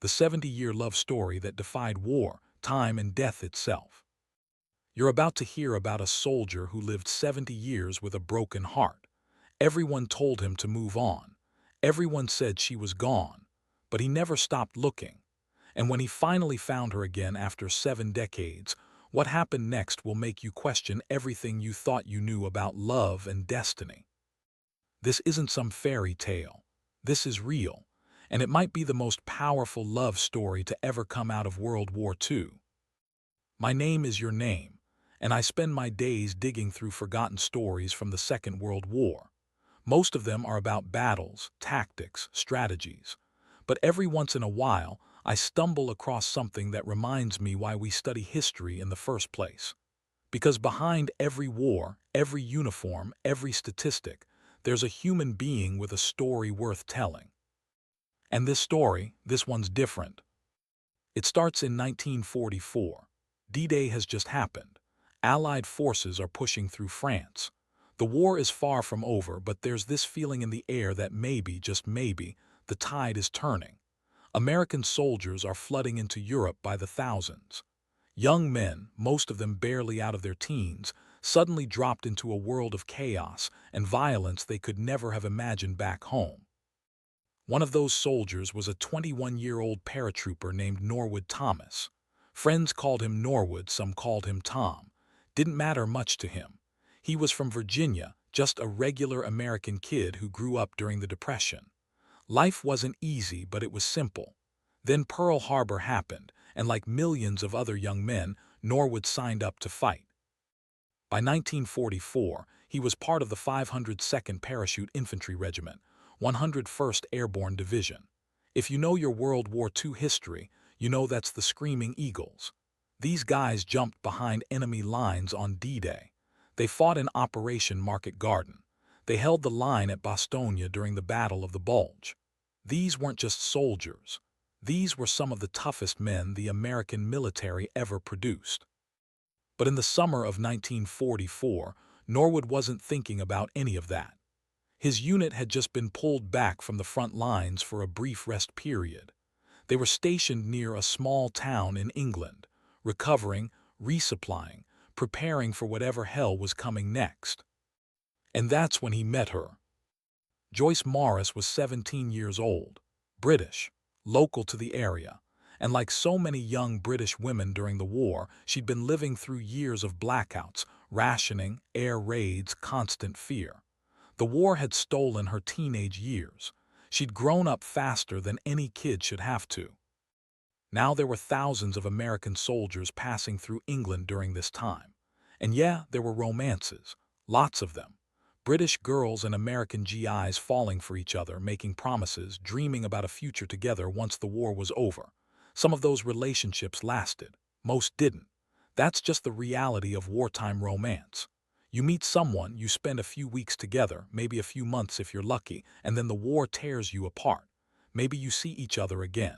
the 70-year love story that defied war, time, and death itself. You're about to hear about a soldier who lived 70 years with a broken heart. Everyone told him to move on. Everyone said she was gone, but he never stopped looking. And when he finally found her again after 7 decades, what happened next will make you question everything you thought you knew about love and destiny. This isn't some fairy tale. This is real, and it might be the most powerful love story to ever come out of World War II. My name is your name, and I spend my days digging through forgotten stories from the Second World War. Most of them are about battles, tactics, strategies. But every once in a while, I stumble across something that reminds me why we study history in the first place. Because behind every war, every uniform, every statistic, there's a human being with a story worth telling. And this story, this one's different. It starts in 1944. D-Day has just happened. Allied forces are pushing through France. The war is far from over, but there's this feeling in the air that maybe, just maybe, the tide is turning. American soldiers are flooding into Europe by the thousands. Young men, most of them barely out of their teens, suddenly dropped into a world of chaos and violence they could never have imagined back home. One of those soldiers was a 21-year-old paratrooper named Norwood Thomas. Friends called him Norwood, some called him Tom. Didn't matter much to him. He was from Virginia, just a regular American kid who grew up during the Depression. Life wasn't easy, but it was simple. Then Pearl Harbor happened, and like millions of other young men, Norwood signed up to fight. By 1944, he was part of the 502nd Parachute Infantry Regiment, 101st Airborne Division. If you know your World War II history, you know that's the Screaming Eagles. These guys jumped behind enemy lines on D-Day. They fought in Operation Market Garden. They held the line at Bastogne during the Battle of the Bulge. These weren't just soldiers. These were some of the toughest men the American military ever produced. But in the summer of 1944, Norwood wasn't thinking about any of that. His unit had just been pulled back from the front lines for a brief rest period. They were stationed near a small town in England, recovering, resupplying, preparing for whatever hell was coming next. And that's when he met her. Joyce Morris was 17 years old, British, local to the area, and like so many young British women during the war, she'd been living through years of blackouts, rationing, air raids, constant fear. The war had stolen her teenage years. She'd grown up faster than any kid should have to. Now there were thousands of American soldiers passing through England during this time. And yeah, there were romances, lots of them. British girls and American GIs falling for each other, making promises, dreaming about a future together once the war was over. Some of those relationships lasted, most didn't. That's just the reality of wartime romance. You meet someone, you spend a few weeks together, maybe a few months if you're lucky, and then the war tears you apart. Maybe you see each other again.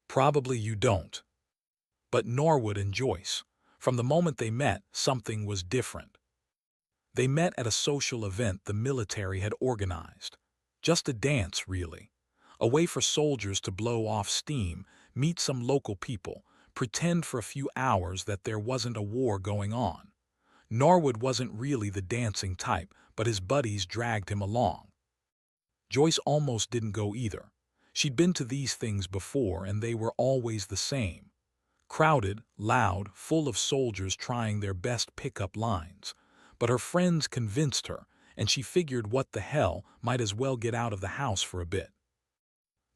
Probably you don't. But Norwood and Joyce, from the moment they met, something was different. They met at a social event the military had organized. Just a dance, really. A way for soldiers to blow off steam, meet some local people, pretend for a few hours that there wasn't a war going on. Norwood wasn't really the dancing type, but his buddies dragged him along. Joyce almost didn't go either. She'd been to these things before, and they were always the same. Crowded, loud, full of soldiers trying their best pickup lines. But her friends convinced her, and she figured what the hell, might as well get out of the house for a bit.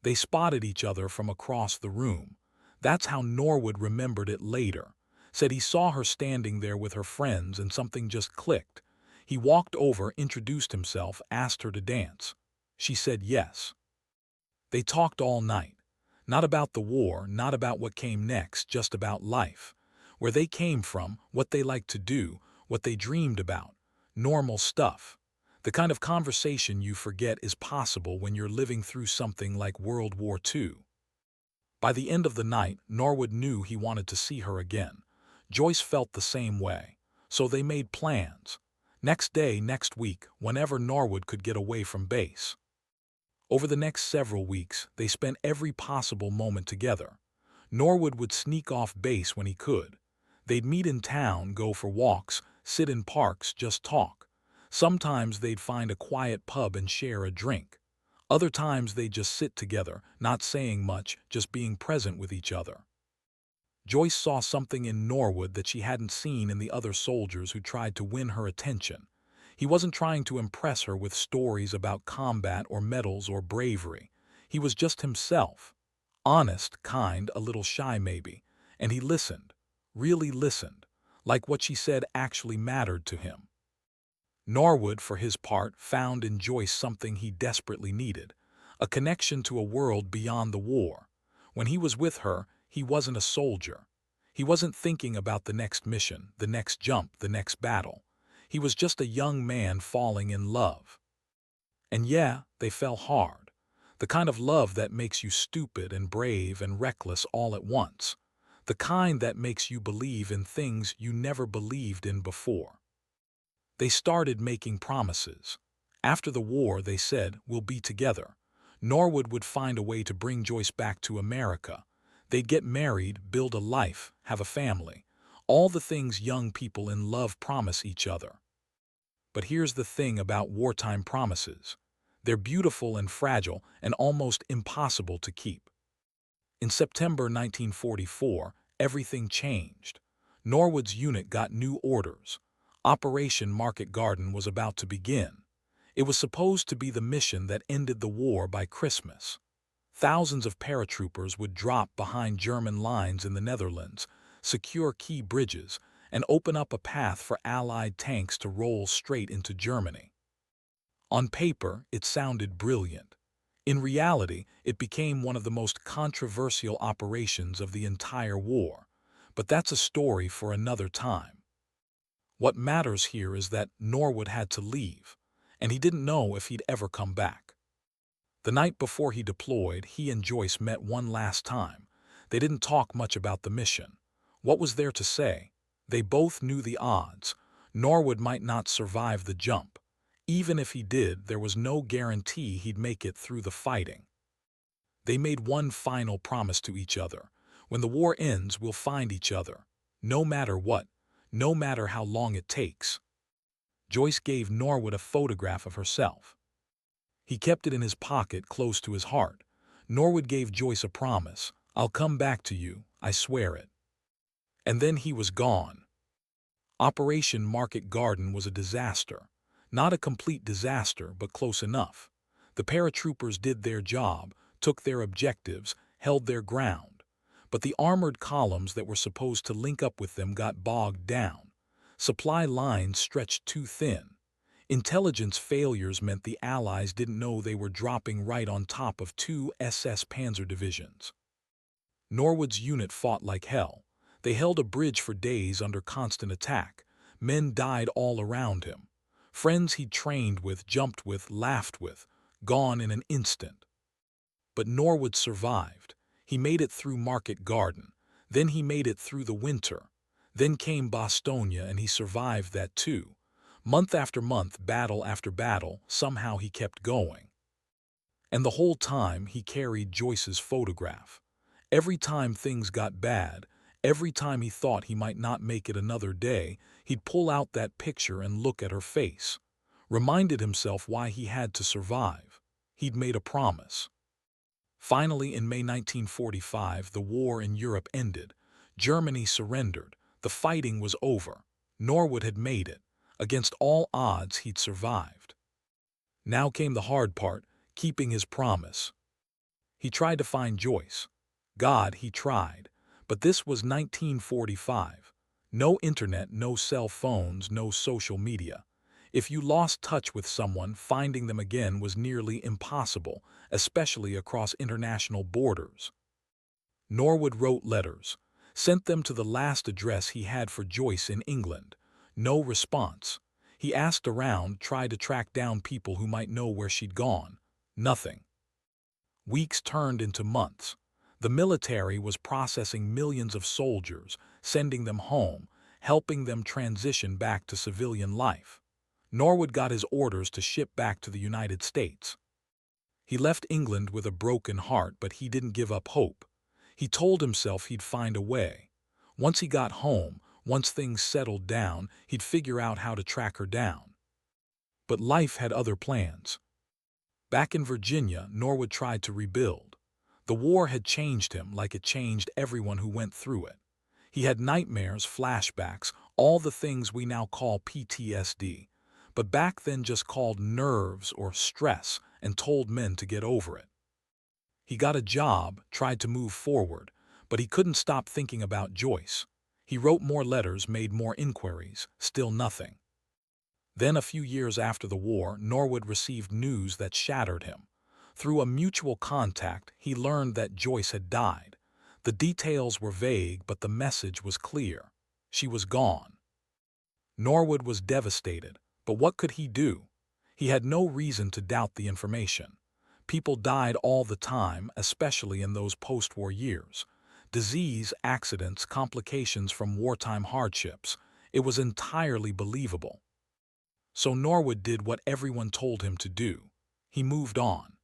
They spotted each other from across the room. That's how Norwood remembered it later. Said he saw her standing there with her friends and something just clicked. He walked over, introduced himself, asked her to dance. She said yes. They talked all night. Not about the war, not about what came next, just about life. Where they came from, what they liked to do, what they dreamed about. Normal stuff. The kind of conversation you forget is possible when you're living through something like World War II. By the end of the night, Norwood knew he wanted to see her again. Joyce felt the same way. So they made plans. Next day, next week, whenever Norwood could get away from base. Over the next several weeks, they spent every possible moment together. Norwood would sneak off base when he could. They'd meet in town, go for walks, sit in parks, just talk. Sometimes they'd find a quiet pub and share a drink. Other times they'd just sit together, not saying much, just being present with each other. Joyce saw something in Norwood that she hadn't seen in the other soldiers who tried to win her attention. He wasn't trying to impress her with stories about combat or medals or bravery. He was just himself. Honest, kind, a little shy maybe. And he listened, really listened, like what she said actually mattered to him. Norwood, for his part, found in Joyce something he desperately needed, a connection to a world beyond the war. When he was with her, he wasn't a soldier. He wasn't thinking about the next mission, the next jump, the next battle. He was just a young man falling in love. And yeah, they fell hard. The kind of love that makes you stupid and brave and reckless all at once. The kind that makes you believe in things you never believed in before. They started making promises. After the war, they said, "We'll be together." Norwood would find a way to bring Joyce back to America. They'd get married, build a life, have a family. All the things young people in love promise each other. But here's the thing about wartime promises. They're beautiful and fragile and almost impossible to keep. In September 1944, everything changed. Norwood's unit got new orders. Operation Market Garden was about to begin. It was supposed to be the mission that ended the war by Christmas. Thousands of paratroopers would drop behind German lines in the Netherlands, secure key bridges, and open up a path for Allied tanks to roll straight into Germany. On paper, it sounded brilliant. In reality, it became one of the most controversial operations of the entire war. But that's a story for another time. What matters here is that Norwood had to leave, and he didn't know if he'd ever come back. The night before he deployed, he and Joyce met one last time. They didn't talk much about the mission. What was there to say? They both knew the odds. Norwood might not survive the jump. Even if he did, there was no guarantee he'd make it through the fighting. They made one final promise to each other. When the war ends, we'll find each other. No matter what. No matter how long it takes. Joyce gave Norwood a photograph of herself. He kept it in his pocket close to his heart. Norwood gave Joyce a promise. "I'll come back to you, I swear it." And then he was gone. Operation Market Garden was a disaster. Not a complete disaster, but close enough. The paratroopers did their job, took their objectives, held their ground. But the armored columns that were supposed to link up with them got bogged down. Supply lines stretched too thin. Intelligence failures meant the Allies didn't know they were dropping right on top of two SS Panzer divisions. Norwood's unit fought like hell. They held a bridge for days under constant attack. Men died all around him. Friends he'd trained with, jumped with, laughed with, gone in an instant. But Norwood survived. He made it through Market Garden. Then he made it through the winter. Then came Bastogne, and he survived that too. Month after month, battle after battle, somehow he kept going. And the whole time he carried Joyce's photograph. Every time things got bad, every time he thought he might not make it another day, he'd pull out that picture and look at her face. Reminded himself why he had to survive. He'd made a promise. Finally, in May 1945, the war in Europe ended. Germany surrendered. The fighting was over. Norwood had made it. Against all odds, he'd survived. Now came the hard part, keeping his promise. He tried to find Joyce. God, he tried. But this was 1945. No internet, no cell phones, no social media. If you lost touch with someone, finding them again was nearly impossible, especially across international borders. Norwood wrote letters, sent them to the last address he had for Joyce in England. No response. He asked around, tried to track down people who might know where she'd gone. Nothing. Weeks turned into months. The military was processing millions of soldiers, sending them home, helping them transition back to civilian life. Norwood got his orders to ship back to the United States. He left England with a broken heart, but he didn't give up hope. He told himself he'd find a way. Once he got home, once things settled down, he'd figure out how to track her down. But life had other plans. Back in Virginia, Norwood tried to rebuild. The war had changed him like it changed everyone who went through it. He had nightmares, flashbacks, all the things we now call PTSD, but back then just called nerves or stress, and told men to get over it. He got a job, tried to move forward, but he couldn't stop thinking about Joyce. He wrote more letters, made more inquiries, still nothing. Then, a few years after the war, Norwood received news that shattered him. Through a mutual contact, he learned that Joyce had died. The details were vague, but the message was clear. She was gone. Norwood was devastated, but what could he do? He had no reason to doubt the information. People died all the time, especially in those post-war years. Disease, accidents, complications from wartime hardships. It was entirely believable. So Norwood did what everyone told him to do. He moved on.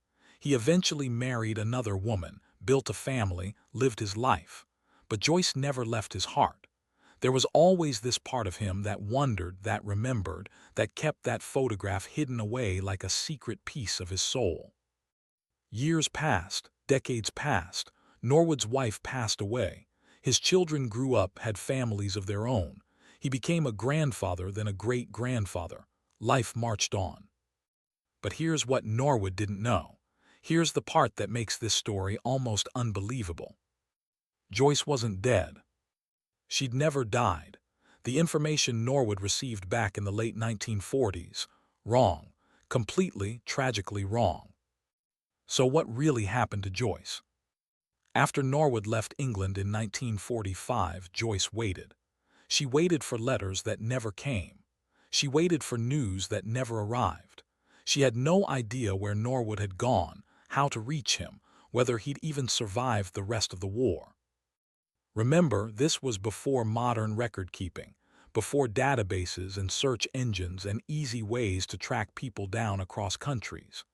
He eventually married another woman, built a family, lived his life. But Joyce never left his heart. There was always this part of him that wondered, that remembered, that kept that photograph hidden away like a secret piece of his soul. Years passed, decades passed. Norwood's wife passed away. His children grew up, had families of their own. He became a grandfather, then a great-grandfather. Life marched on. But here's what Norwood didn't know. Here's the part that makes this story almost unbelievable. Joyce wasn't dead. She'd never died. The information Norwood received back in the late 1940s, wrong, completely, tragically wrong. So what really happened to Joyce? After Norwood left England in 1945, Joyce waited. She waited for letters that never came. She waited for news that never arrived. She had no idea where Norwood had gone, how to reach him, whether he'd even survived the rest of the war. Remember, this was before modern record-keeping, before databases and search engines and easy ways to track people down across countries.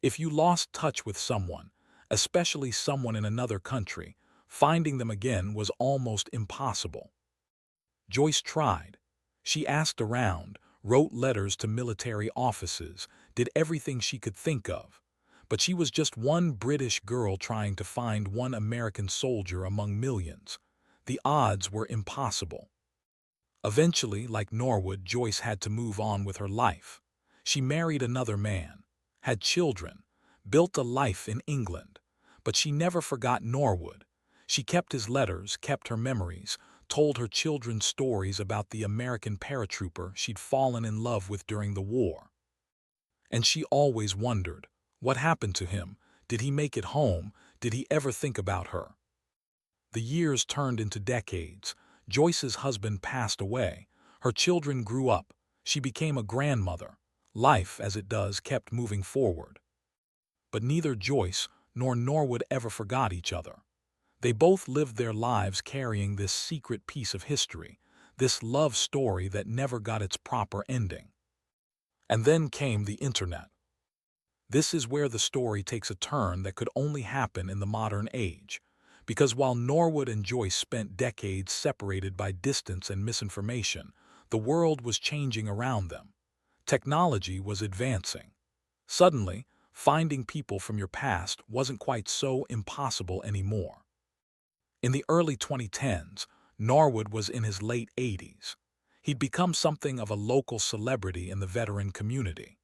If you lost touch with someone, especially someone in another country, finding them again was almost impossible. Joyce tried. She asked around, wrote letters to military offices, did everything she could think of. But she was just one British girl trying to find one American soldier among millions. The odds were impossible. Eventually, like Norwood, Joyce had to move on with her life. She married another man, had children, built a life in England. But she never forgot Norwood. She kept his letters, kept her memories, told her children stories about the American paratrooper she'd fallen in love with during the war. And she always wondered, what happened to him? Did he make it home? Did he ever think about her? The years turned into decades. Joyce's husband passed away. Her children grew up. She became a grandmother. Life, as it does, kept moving forward. But neither Joyce nor Norwood ever forgot each other. They both lived their lives carrying this secret piece of history, this love story that never got its proper ending. And then came the internet. This is where the story takes a turn that could only happen in the modern age. Because while Norwood and Joyce spent decades separated by distance and misinformation, the world was changing around them. Technology was advancing. Suddenly, finding people from your past wasn't quite so impossible anymore. In the early 2010s, Norwood was in his late 80s. He'd become something of a local celebrity in the veteran community.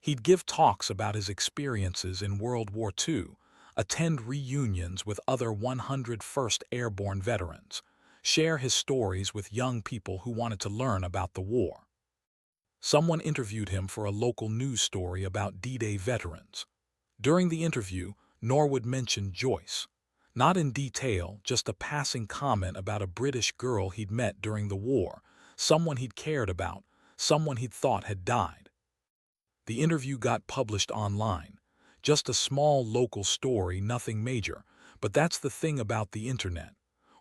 He'd give talks about his experiences in World War II, attend reunions with other 101st Airborne veterans, share his stories with young people who wanted to learn about the war. Someone interviewed him for a local news story about D-Day veterans. During the interview, Norwood mentioned Joyce. Not in detail, just a passing comment about a British girl he'd met during the war, someone he'd cared about, someone he'd thought had died. The interview got published online. Just a small local story, nothing major, but that's the thing about the internet.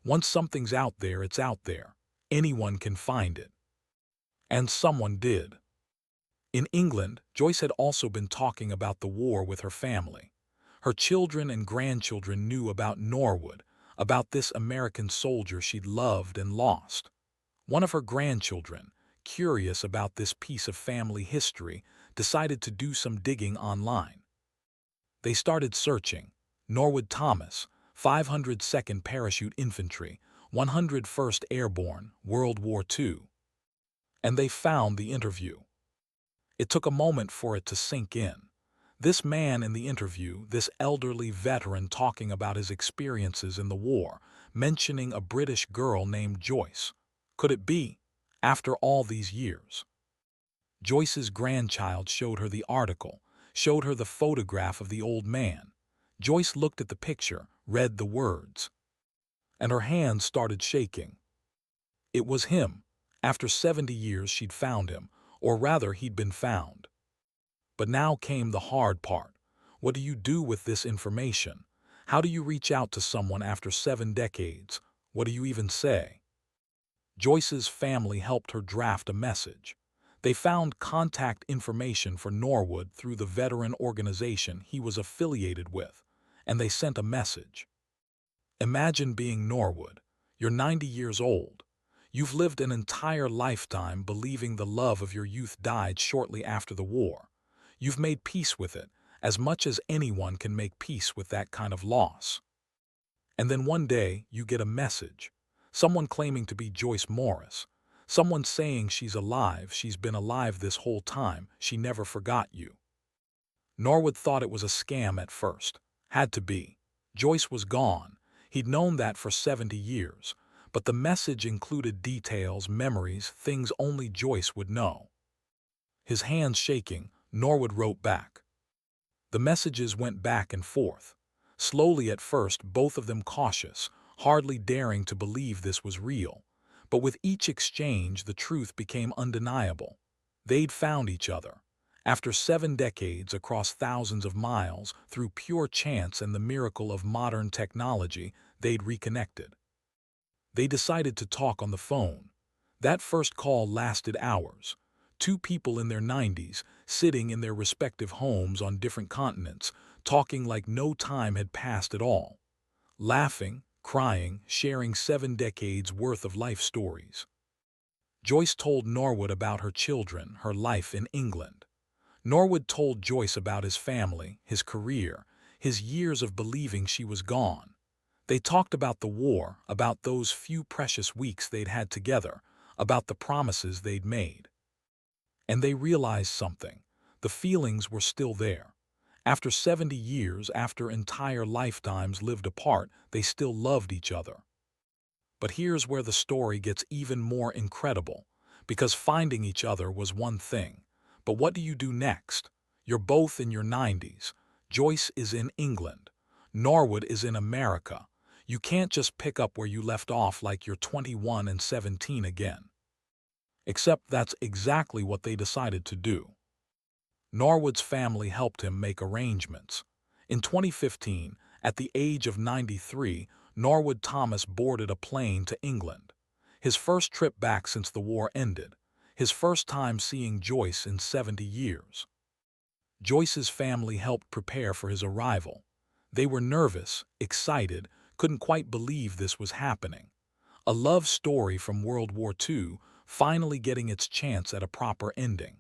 Once something's out there, it's out there. Anyone can find it. And someone did. In England, Joyce had also been talking about the war with her family. Her children and grandchildren knew about Norwood, about this American soldier she'd loved and lost. One of her grandchildren, curious about this piece of family history, decided to do some digging online. They started searching. Norwood Thomas, 502nd Parachute Infantry, 101st Airborne, World War II. And they found the interview. It took a moment for it to sink in. This man in the interview, this elderly veteran talking about his experiences in the war, mentioning a British girl named Joyce. Could it be? After all these years. Joyce's grandchild showed her the article, showed her the photograph of the old man. Joyce looked at the picture, read the words, and her hands started shaking. It was him. After 70 years she'd found him, or rather he'd been found. But now came the hard part. What do you do with this information? How do you reach out to someone after 7 decades? What do you even say? Joyce's family helped her draft a message. They found contact information for Norwood through the veteran organization he was affiliated with, and they sent a message. Imagine being Norwood. You're 90 years old. You've lived an entire lifetime believing the love of your youth died shortly after the war. You've made peace with it, as much as anyone can make peace with that kind of loss. And then one day, you get a message. Someone claiming to be Joyce Morris. Someone saying she's alive, she's been alive this whole time, she never forgot you. Norwood thought it was a scam at first. Had to be. Joyce was gone. He'd known that for 70 years. But the message included details, memories, things only Joyce would know. His hands shaking, Norwood wrote back. The messages went back and forth. Slowly at first, both of them cautious, hardly daring to believe this was real. But with each exchange, the truth became undeniable. They'd found each other. After 7 decades, across thousands of miles, through pure chance and the miracle of modern technology, they'd reconnected. They decided to talk on the phone. That first call lasted hours. 2 people in their 90s, sitting in their respective homes on different continents, talking like no time had passed at all. Laughing, crying, sharing 7 decades worth of life stories. Joyce told Norwood about her children, her life in England. Norwood told Joyce about his family, his career, his years of believing she was gone. They talked about the war, about those few precious weeks they'd had together, about the promises they'd made. And they realized something. The feelings were still there. After 70 years, after entire lifetimes lived apart, they still loved each other. But here's where the story gets even more incredible, because finding each other was one thing. But what do you do next? You're both in your 90s. Joyce is in England. Norwood is in America. You can't just pick up where you left off like you're 21 and 17 again. Except that's exactly what they decided to do. Norwood's family helped him make arrangements. In 2015, at the age of 93, Norwood Thomas boarded a plane to England. His first trip back since the war ended. His first time seeing Joyce in 70 years. Joyce's family helped prepare for his arrival. They were nervous, excited, couldn't quite believe this was happening. A love story from World War II finally getting its chance at a proper ending.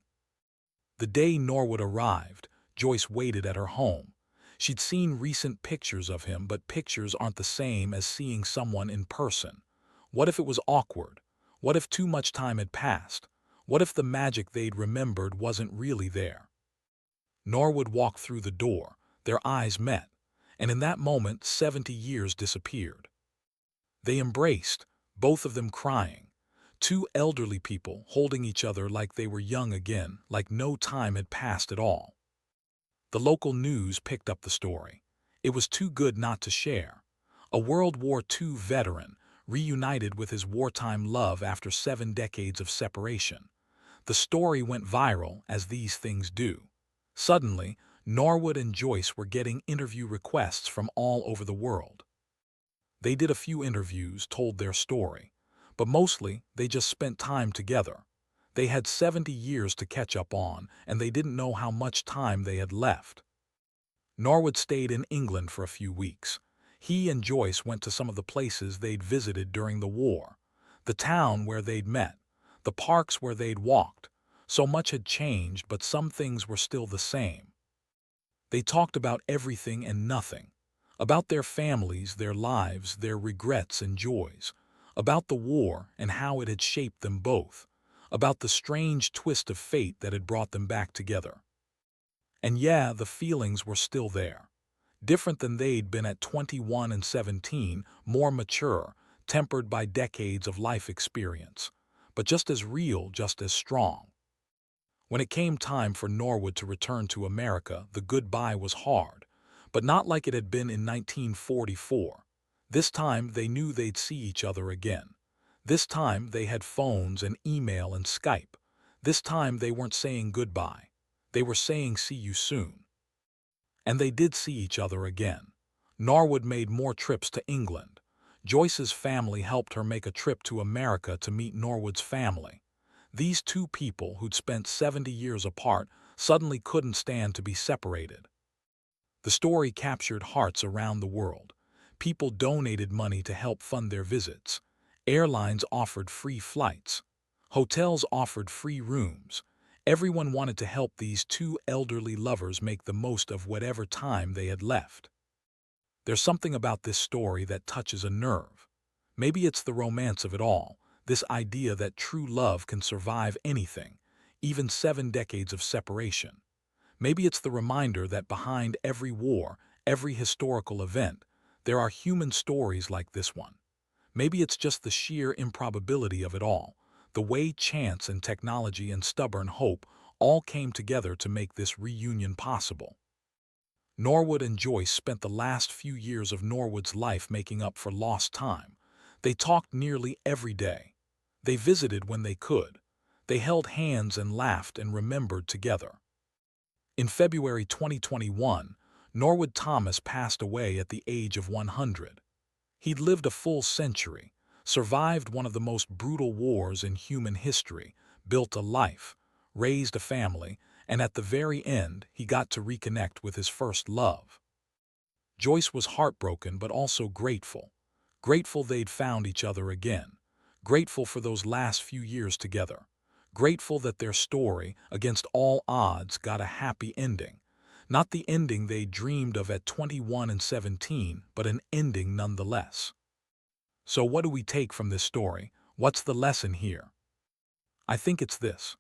The day Norwood arrived, Joyce waited at her home. She'd seen recent pictures of him, but pictures aren't the same as seeing someone in person. What if it was awkward? What if too much time had passed? What if the magic they'd remembered wasn't really there? Norwood walked through the door. Their eyes met, and in that moment 70 years disappeared. They embraced, both of them crying. 2 elderly people holding each other like they were young again, like no time had passed at all. The local news picked up the story. It was too good not to share. A World War II veteran reunited with his wartime love after 7 decades of separation. The story went viral, as these things do. Suddenly, Norwood and Joyce were getting interview requests from all over the world. They did a few interviews, told their story, but mostly they just spent time together. They had 70 years to catch up on, and they didn't know how much time they had left. Norwood stayed in England for a few weeks. He and Joyce went to some of the places they'd visited during the war, the town where they'd met, the parks where they'd walked. So much had changed, but some things were still the same. They talked about everything and nothing, about their families, their lives, their regrets and joys, about the war and how it had shaped them both, about the strange twist of fate that had brought them back together. And yeah, the feelings were still there. Different than they'd been at 21 and 17, more mature, tempered by decades of life experience, but just as real, just as strong. When it came time for Norwood to return to America, the goodbye was hard, but not like it had been in 1944. This time they knew they'd see each other again. This time they had phones and email and Skype. This time they weren't saying goodbye. They were saying see you soon. And they did see each other again. Norwood made more trips to England. Joyce's family helped her make a trip to America to meet Norwood's family. These two people who'd spent 70 years apart suddenly couldn't stand to be separated. The story captured hearts around the world. People donated money to help fund their visits. Airlines offered free flights. Hotels offered free rooms. Everyone wanted to help these two elderly lovers make the most of whatever time they had left. There's something about this story that touches a nerve. Maybe it's the romance of it all, this idea that true love can survive anything, even 7 decades of separation. Maybe it's the reminder that behind every war, every historical event, there are human stories like this one. Maybe it's just the sheer improbability of it all, the way chance and technology and stubborn hope all came together to make this reunion possible. Norwood and Joyce spent the last few years of Norwood's life making up for lost time. They talked nearly every day. They visited when they could. They held hands and laughed and remembered together. In February 2021, Norwood Thomas passed away at the age of 100. He'd lived a full century, survived one of the most brutal wars in human history, built a life, raised a family, and at the very end, he got to reconnect with his first love. Joyce was heartbroken but also grateful. Grateful they'd found each other again. Grateful for those last few years together. Grateful that their story, against all odds, got a happy ending. Not the ending they dreamed of at 21 and 17, but an ending nonetheless. So what do we take from this story? What's the lesson here? I think it's this.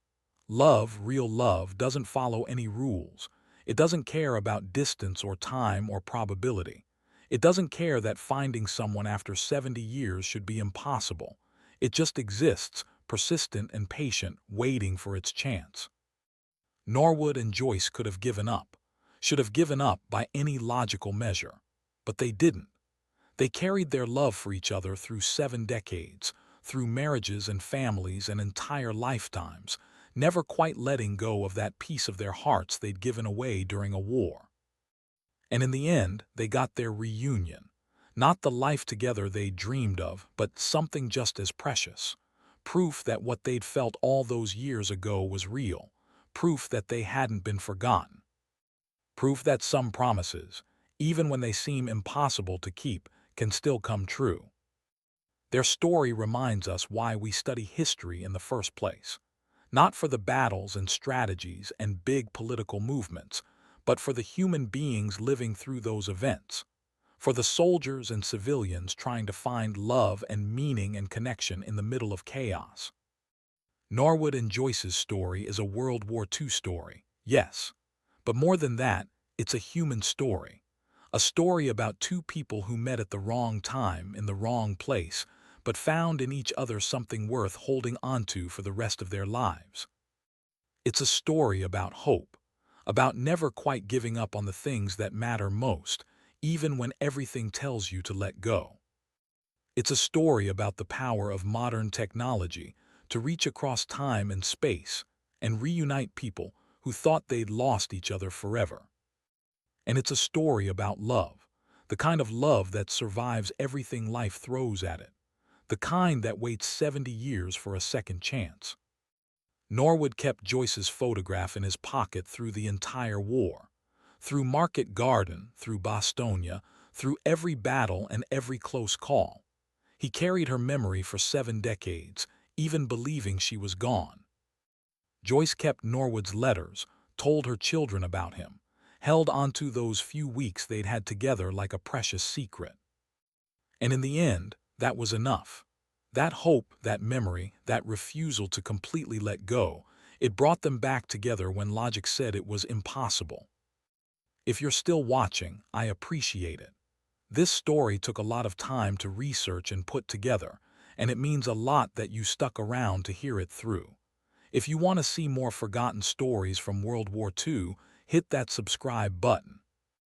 Love, real love, doesn't follow any rules. It doesn't care about distance or time or probability. It doesn't care that finding someone after 70 years should be impossible. It just exists, persistent and patient, waiting for its chance. Norwood and Joyce could have given up, should have given up by any logical measure. But they didn't. They carried their love for each other through 7 decades, through marriages and families and entire lifetimes, never quite letting go of that piece of their hearts they'd given away during a war. And in the end, they got their reunion. Not the life together they dreamed of, but something just as precious. Proof that what they'd felt all those years ago was real. Proof that they hadn't been forgotten. Proof that some promises, even when they seem impossible to keep, can still come true. Their story reminds us why we study history in the first place. Not for the battles and strategies and big political movements, but for the human beings living through those events. For the soldiers and civilians trying to find love and meaning and connection in the middle of chaos. Norwood and Joyce's story is a World War II story, yes. But more than that, it's a human story. A story about two people who met at the wrong time in the wrong place, but found in each other something worth holding onto for the rest of their lives. It's a story about hope, about never quite giving up on the things that matter most, even when everything tells you to let go. It's a story about the power of modern technology to reach across time and space and reunite people who thought they'd lost each other forever. And it's a story about love, the kind of love that survives everything life throws at it, the kind that waits 70 years for a second chance. Norwood kept Joyce's photograph in his pocket through the entire war. Through Market Garden, through Bastonia, through every battle and every close call. He carried her memory for 7 decades, even believing she was gone. Joyce kept Norwood's letters, told her children about him, held onto those few weeks they'd had together like a precious secret. And in the end, that was enough. That hope, that memory, that refusal to completely let go, it brought them back together when logic said it was impossible. If you're still watching, I appreciate it. This story took a lot of time to research and put together, and it means a lot that you stuck around to hear it through. If you want to see more forgotten stories from World War II, hit that subscribe button.